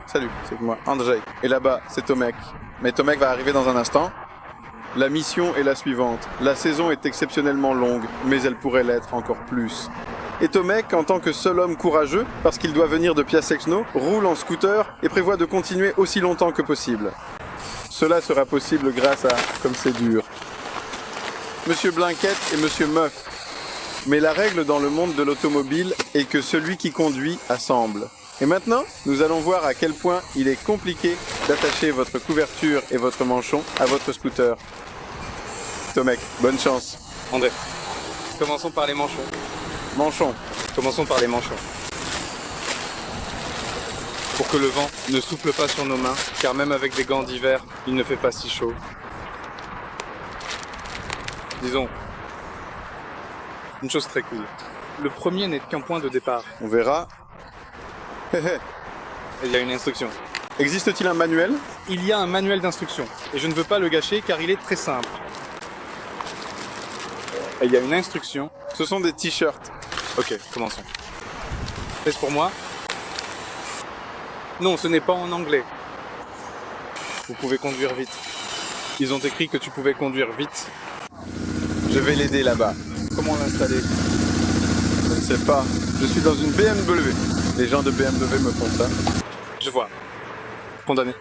Salut, c'est moi, Andrzej. Et là-bas, c'est Tomek. Mais Tomek va arriver dans un instant. La mission est la suivante. La saison est exceptionnellement longue, mais elle pourrait l'être encore plus. Et Tomek, en tant que seul homme courageux, parce qu'il doit venir de Piaseczno, roule en scooter et prévoit de continuer aussi longtemps que possible. Cela sera possible grâce à comme c'est dur. Monsieur Blinket et Monsieur Meuf. Mais la règle dans le monde de l'automobile est que celui qui conduit assemble. Et maintenant, nous allons voir à quel point il est compliqué d'attacher votre couverture et votre manchon à votre scooter. Tomek, bonne chance. André, commençons par les manchons. Manchon. Commençons par les manchons. Pour que le vent ne souffle pas sur nos mains, car même avec des gants d'hiver, il ne fait pas si chaud. Disons, une chose très cool. Le premier n'est qu'un point de départ. On verra. Et il y a une instruction. Existe-t-il un manuel? Il y a un manuel d'instruction, et je ne veux pas le gâcher car il est très simple. Et il y a une instruction. Ce sont des t-shirts. Ok, commençons. Est-ce pour moi? Non, ce n'est pas en anglais. Vous pouvez conduire vite. Ils ont écrit que tu pouvais conduire vite. Je vais l'aider là-bas. Comment l'installer? Je ne sais pas. Je suis dans une BMW. Les gens de BMW me font ça. Je vois. Condamné.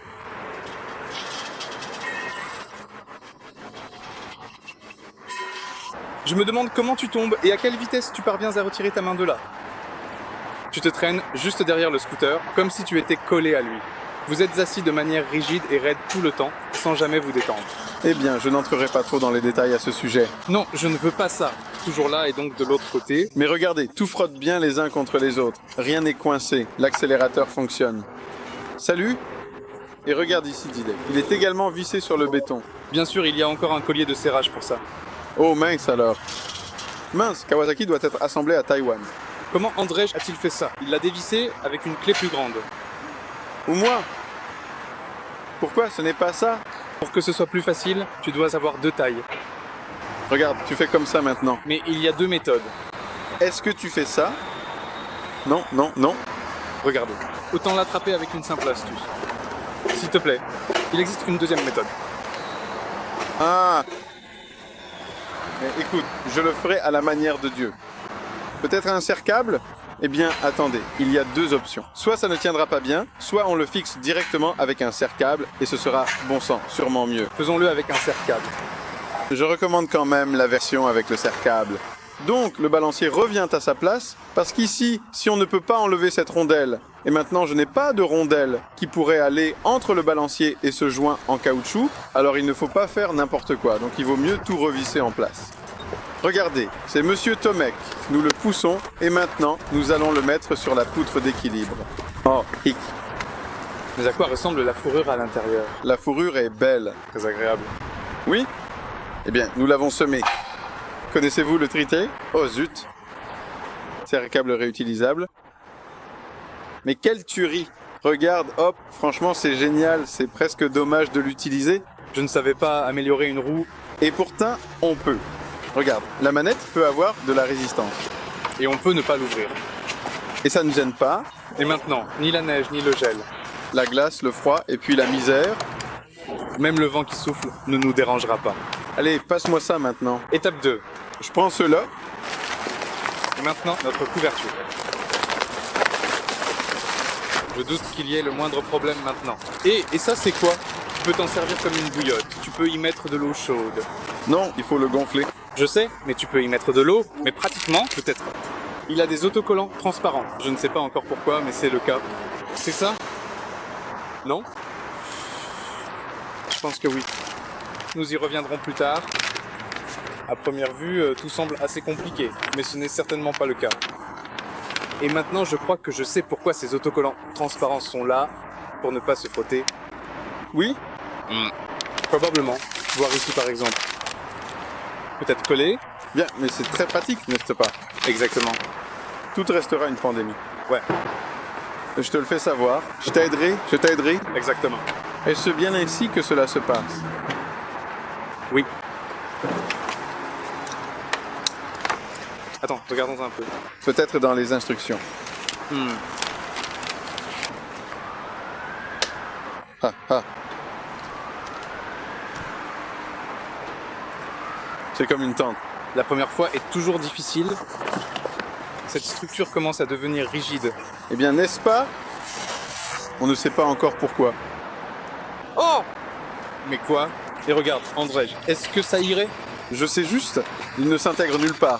Je me demande comment tu tombes et à quelle vitesse tu parviens à retirer ta main de là. Tu te traînes juste derrière le scooter, comme si tu étais collé à lui. Vous êtes assis de manière rigide et raide tout le temps, sans jamais vous détendre. Eh bien, je n'entrerai pas trop dans les détails à ce sujet. Non, je ne veux pas ça. Toujours là et donc de l'autre côté. Mais regardez, tout frotte bien les uns contre les autres. Rien n'est coincé. L'accélérateur fonctionne. Salut. Et regarde ici, Didek. Il est également vissé sur le béton. Bien sûr, il y a encore un collier de serrage pour ça. Oh mince alors. Mince, Kawasaki doit être assemblé à Taïwan. Comment Andrzej a-t-il fait ça? Il l'a dévissé avec une clé plus grande. Ou moi? Pourquoi ce n'est pas ça? Pour que ce soit plus facile, tu dois avoir 2 tailles. Regarde, tu fais comme ça maintenant. Mais il y a 2 méthodes. Est-ce que tu fais ça? Non, non, non. Regardez. Autant l'attraper avec une simple astuce. S'il te plaît, il existe une deuxième méthode. Ah. Mais écoute, je le ferai à la manière de Dieu. Peut-être un serre-câble? Eh bien, attendez, il y a 2 options. Soit ça ne tiendra pas bien, soit on le fixe directement avec un serre-câble et ce sera, bon sang, sûrement mieux. Faisons-le avec un serre-câble. Je recommande quand même la version avec le serre-câble. Donc, le balancier revient à sa place, parce qu'ici, si on ne peut pas enlever cette rondelle, et maintenant je n'ai pas de rondelle qui pourrait aller entre le balancier et ce joint en caoutchouc, alors il ne faut pas faire n'importe quoi, donc il vaut mieux tout revisser en place. Regardez, c'est Monsieur Tomek. Nous le poussons et maintenant, nous allons le mettre sur la poutre d'équilibre. Oh, hic. Mais à quoi ressemble la fourrure à l'intérieur? La fourrure est belle. Très agréable. Oui? Eh bien, nous l'avons semé. Connaissez-vous le trité? Oh zut. Serre-câble réutilisable. Mais quelle tuerie! Regarde, hop, franchement c'est génial, c'est presque dommage de l'utiliser. Je ne savais pas améliorer une roue. Et pourtant, on peut. Regarde, la manette peut avoir de la résistance. Et on peut ne pas l'ouvrir. Et ça ne gêne pas. Et maintenant, ni la neige, ni le gel. La glace, le froid, et puis la misère. Même le vent qui souffle ne nous dérangera pas. Allez, passe-moi ça maintenant. Étape 2. Je prends cela. Et maintenant, notre couverture. Je doute qu'il y ait le moindre problème maintenant. Et ça, c'est quoi? Tu peux t'en servir comme une bouillotte. Tu peux y mettre de l'eau chaude. Non, il faut le gonfler. Je sais, mais tu peux y mettre de l'eau, mais pratiquement, peut-être. Il a des autocollants transparents. Je ne sais pas encore pourquoi, mais c'est le cas. C'est ça? Non? Je pense que oui. Nous y reviendrons plus tard. À première vue, tout semble assez compliqué, mais ce n'est certainement pas le cas. Et maintenant, je crois que je sais pourquoi ces autocollants transparents sont là, pour ne pas se frotter. Oui? Probablement. Voir ici par exemple. Peut-être collé? Bien, mais c'est très pratique, n'est-ce pas? Exactement. Tout restera une pandémie. Ouais, Je te le fais savoir. Je t'aiderai. exactement. Est-ce bien ainsi que cela se passe? Oui. Attends, regardons un peu. Peut-être dans les instructions. ha, ha. C'est comme une tente. La première fois est toujours difficile. Cette structure commence à devenir rigide. Eh bien, n'est-ce pas? On ne sait pas encore pourquoi. Oh! Mais quoi? Et regarde, Andrzej, est-ce que ça irait? Je sais juste, il ne s'intègre nulle part.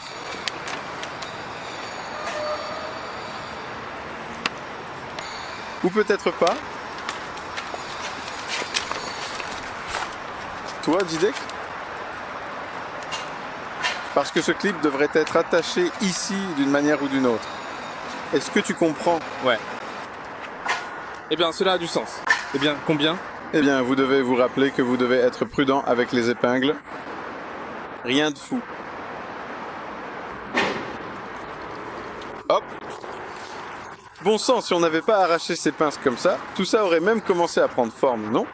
Ou peut-être pas. Toi, Didek? Parce que ce clip devrait être attaché ici d'une manière ou d'une autre. Est-ce que tu comprends? Ouais. Eh bien, cela a du sens. Eh bien, combien? Eh bien, vous devez vous rappeler que vous devez être prudent avec les épingles. Rien de fou. Hop. Bon sang, si on n'avait pas arraché ces pinces comme ça, tout ça aurait même commencé à prendre forme, non?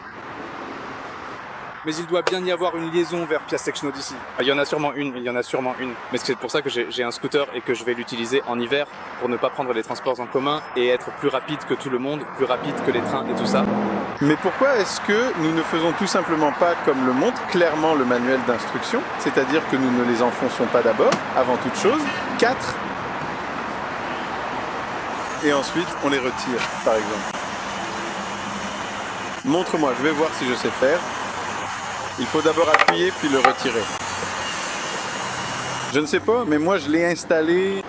Mais il doit bien y avoir une liaison vers Piaseczno d'ici. Il y en a sûrement une, Mais c'est pour ça que j'ai un scooter et que je vais l'utiliser en hiver pour ne pas prendre les transports en commun et être plus rapide que tout le monde, plus rapide que les trains et tout ça. Mais pourquoi est-ce que nous ne faisons tout simplement pas comme le montre clairement le manuel d'instruction, c'est-à-dire que nous ne les enfonçons pas d'abord, avant toute chose, 4, et ensuite on les retire, par exemple. Montre-moi, je vais voir si je sais faire. Il faut d'abord appuyer puis le retirer. Je ne sais pas, mais moi je l'ai installé.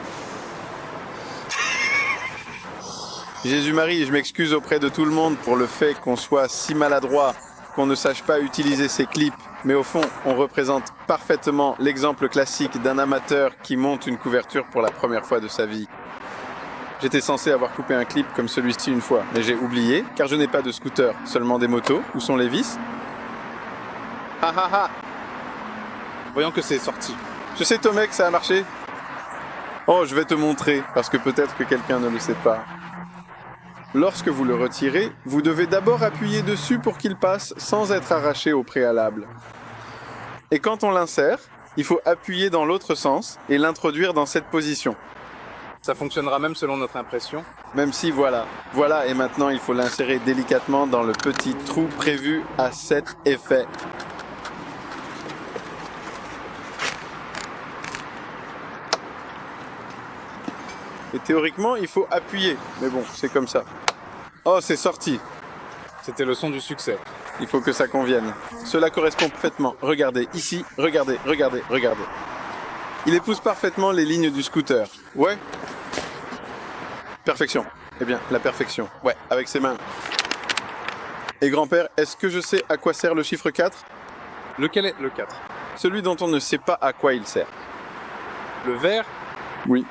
Jésus-Marie, je m'excuse auprès de tout le monde pour le fait qu'on soit si maladroit, qu'on ne sache pas utiliser ces clips. Mais au fond, on représente parfaitement l'exemple classique d'un amateur qui monte une couverture pour la première fois de sa vie. J'étais censé avoir coupé un clip comme celui-ci une fois, mais j'ai oublié, car je n'ai pas de scooter, seulement des motos. Où sont les vis? Ah ah ah! Voyons que c'est sorti. Je sais, Tomek, ça a marché. Oh, je vais te montrer, parce que peut-être que quelqu'un ne le sait pas. Lorsque vous le retirez, vous devez d'abord appuyer dessus pour qu'il passe sans être arraché au préalable. Et quand on l'insère, il faut appuyer dans l'autre sens et l'introduire dans cette position. Ça fonctionnera même selon notre impression. Même si, voilà, et maintenant il faut l'insérer délicatement dans le petit trou prévu à cet effet. Et théoriquement, il faut appuyer. Mais bon, c'est comme ça. Oh, c'est sorti. C'était le son du succès. Il faut que ça convienne. Cela correspond parfaitement. Regardez, ici, regardez. Il épouse parfaitement les lignes du scooter. Ouais. Perfection. Eh bien, la perfection. Ouais, avec ses mains. Et grand-père, est-ce que je sais à quoi sert le chiffre 4? Lequel est le 4? Celui dont on ne sait pas à quoi il sert. Le vert? Oui.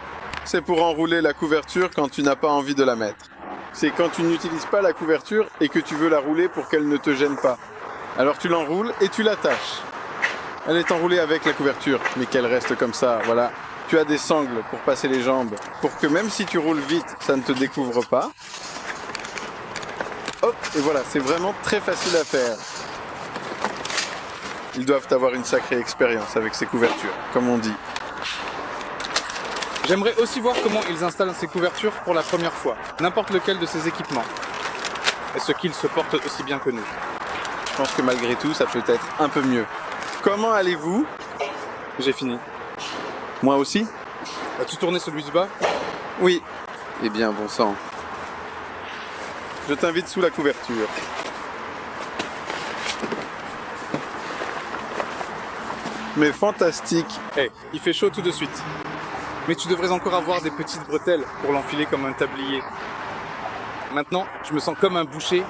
C'est pour enrouler la couverture quand tu n'as pas envie de la mettre. C'est quand tu n'utilises pas la couverture et que tu veux la rouler pour qu'elle ne te gêne pas. Alors tu l'enroules et tu l'attaches. Elle est enroulée avec la couverture, mais qu'elle reste comme ça, voilà. Tu as des sangles pour passer les jambes, pour que même si tu roules vite, ça ne te découvre pas. Hop, et voilà, c'est vraiment très facile à faire. Ils doivent avoir une sacrée expérience avec ces couvertures, comme on dit. J'aimerais aussi voir comment ils installent ces couvertures pour la première fois, n'importe lequel de ces équipements. Est-ce qu'ils se portent aussi bien que nous? Je pense que malgré tout, ça peut être un peu mieux. Comment allez-vous? J'ai fini. Moi aussi? As-tu tourné celui du bas? Oui. Eh bien, bon sang. Je t'invite sous la couverture. Mais fantastique. Hey, il fait chaud tout de suite. Mais tu devrais encore avoir des petites bretelles pour l'enfiler comme un tablier. Maintenant, je me sens comme un boucher.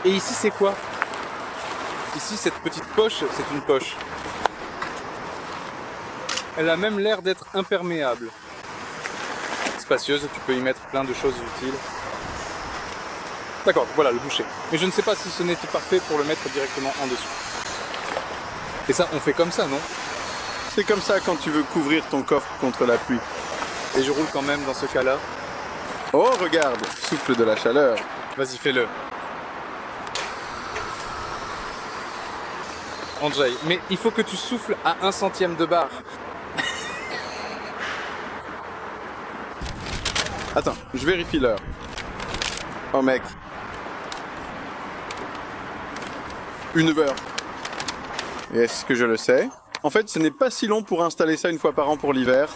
Et ici, c'est quoi? Ici, cette petite poche, c'est une poche. Elle a même l'air d'être imperméable. Spacieuse, tu peux y mettre plein de choses utiles. D'accord, voilà le boucher. Mais je ne sais pas si ce n'était parfait pour le mettre directement en dessous. Et ça, on fait comme ça, non? C'est comme ça quand tu veux couvrir ton coffre contre la pluie. Et je roule quand même dans ce cas-là. Oh, regarde, souffle de la chaleur. Vas-y, fais-le. Andrzej, mais il faut que tu souffles à 1 centième de bar. Attends, je vérifie l'heure. Oh mec, 1 heure. Et est-ce que je le sais? En fait, ce n'est pas si long pour installer ça 1 fois par an pour l'hiver.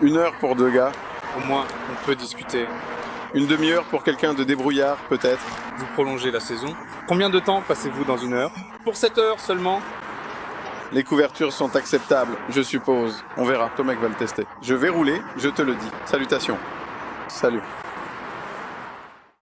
1 heure pour 2 gars. Au moins, on peut discuter. 1/2 heure pour quelqu'un de débrouillard, peut-être. Vous prolongez la saison. Combien de temps passez-vous dans 1 heure? Pour 7 heures seulement. Les couvertures sont acceptables, je suppose. On verra, Tomek va le tester. Je vais rouler, je te le dis. Salutations. Salut.